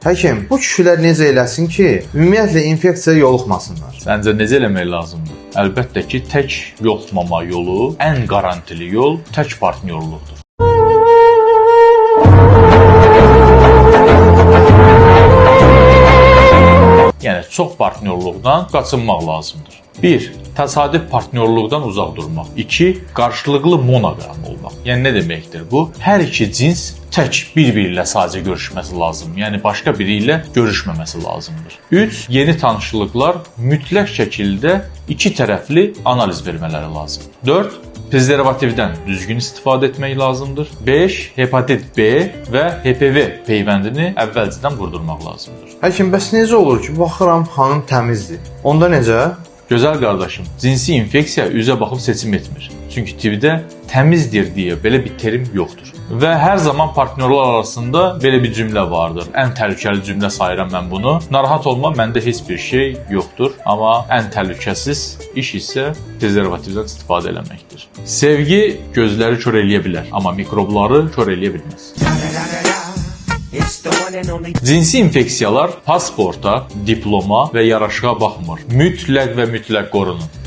Həkim, bu kişilər necə eləsin ki, ümumiyyətlə infeksiya yoluxmasınlar? Səncə necə eləmək lazımdır? Əlbəttə ki, tək yoluxmama yolu, ən qarantili yol tək partnyorluqdur. Yəni, çox partnyorluqdan qaçınmaq lazımdır. 1. Təsadüf partnyorluqdan uzaq durmaq. 2. Qarşılıqlı monoqam olmaq. Yəni, nə deməkdir bu? Hər iki cins tək bir-biri ilə sadəcə görüşməsi lazımdır. Yəni, başqa biri ilə görüşməməsi lazımdır. 3. Yeni tanışlıqlar mütləq şəkildə iki tərəfli analiz vermələri lazımdır. 4. Prezervativdən düzgün istifadə etmək lazımdır. 5. Hepatit B və HPV peyvəndini əvvəlcədən vurdurmaq lazımdır. Həkim, bəs necə olur ki, baxıram xanım təmizdir. Onda necə? Gözəl qardaşım, cinsi infeksiya üzə baxıb seçim etmir. Çünki TİV-də təmizdir deyə belə bir terim yoxdur. Və hər zaman partnyorlar arasında belə bir cümlə vardır. Ən təhlükəli cümlə sayıram mən bunu. Narahat olma, məndə heç bir şey yoxdur. Amma ən təhlükəsiz iş isə prezervativdən istifadə eləməkdir. Sevgi gözləri kör eləyə bilər, amma mikrobları kör eləyə bilməz. Cinsi infeksiyalar pasporta, diploma və yaraşığa baxmır. Mütləq və mütləq qorunun.